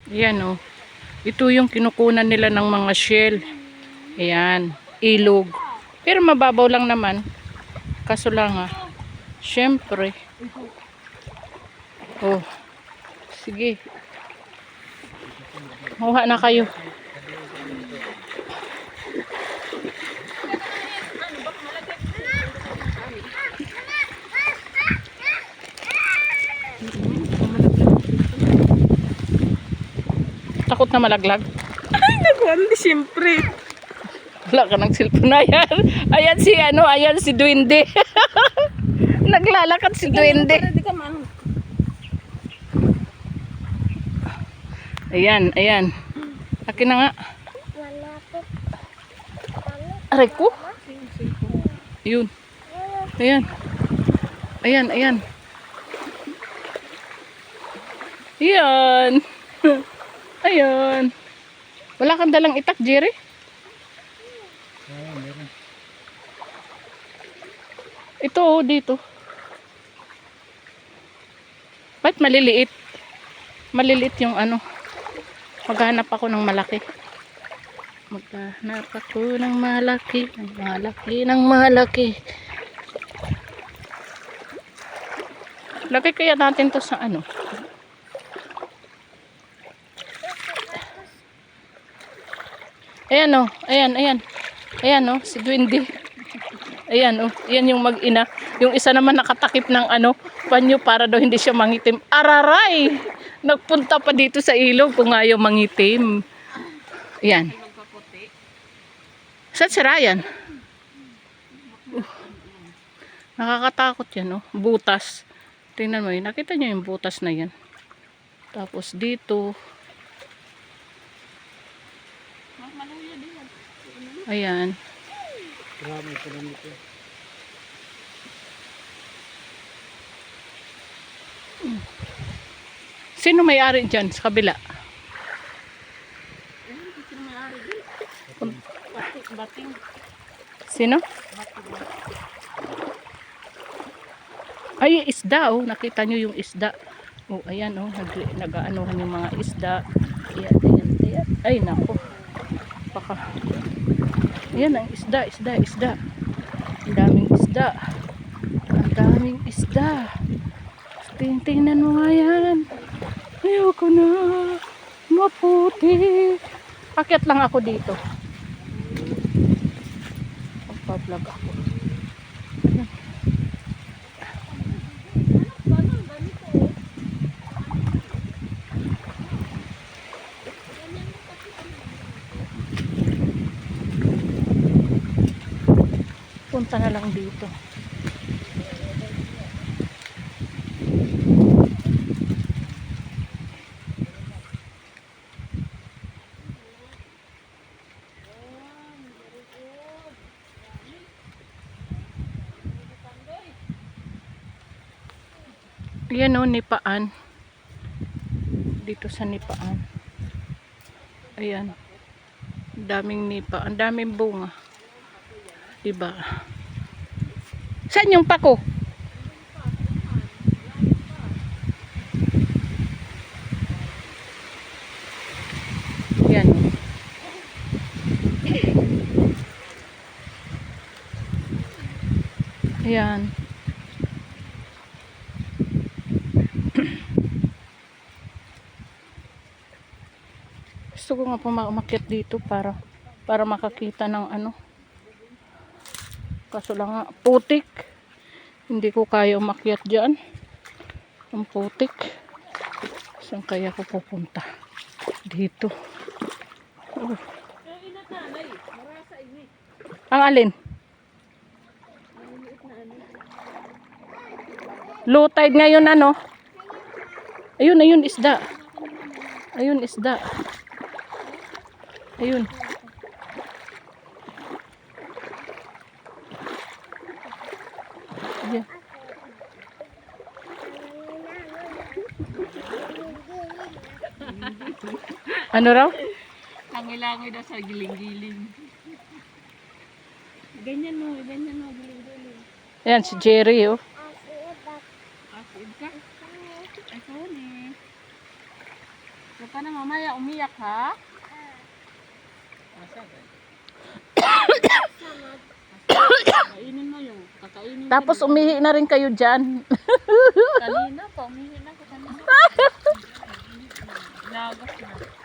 Ayan oh. Ito yung kinukunan nila ng mga shell. Ayan, ilog. Pero mababaw lang naman. Kaso lang syempre. Oh, sige. Kuha na kayo. Takot na malaglag. Ay, nagwandi siyempre. Wala ka ng cellphone. Ayan si ayan si Duwende. Naglalakad si Duwende. Di ka man. Ayan. Akin na nga. Aray ko. Yun. Ayan. Ayan. Ayan. Wala kang dalang itak, Jerry? Ito dito. Ba't maliliit? Maliliit yung Maghanap ako ng malaki. Malaki. Lagay kaya natin to sa Ayan oh, ayan oh, si Duwende. Ayan oh, yan yung mag-ina. Yung isa naman nakatakip ng panyo para daw hindi siya mangitim. Araray! Nagpunta pa dito sa ilog kung ayaw mangitim. Ayan. Saan si Ryan? Nakakatakot yan oh, butas. Tingnan mo yun, nakita nyo yung butas na yan. Tapos dito. Ayan. Sino may-ari dyan sa kabila? Bating. Sino? Ay, isda oh. Nakita nyo yung isda. Oh, ayan oh. Nag-aanohan yung mga isda. Ayan. Ay, nako. Baka. Ayan ang isda. Ang daming isda. Tingnan mo nga yan. Ayoko na. Maputi. Akyat lang ako dito. Magpa-vlog ako. Punta na lang dito. Ayan o, Nipaan. Dito sa Nipaan. Ayan. Daming nipa. Ang daming bunga. Diba? Saan yung pako? Ayan. Ayan. Gusto ko nga po umakyat dito para makakita ng kaso lang nga putik, hindi ko kaya umakyat dyan ang putik. Saan kaya ko pupunta? Dito. Ang alin? Low tide ngayon ayun isda. Ayun. Ayan. Ano raw? Langoy-langoy daw sa giling-giling. Ganyan mo, giling-giling. Ayan si Jerry oh. Asid ka? Ay, kone. Huwag ka na mamaya umiyak, ha? Kainin mo yung kakainin. Tapos umihi na rin kayo dyan. Kanina pa, umihi na ko kanina. Nagas na.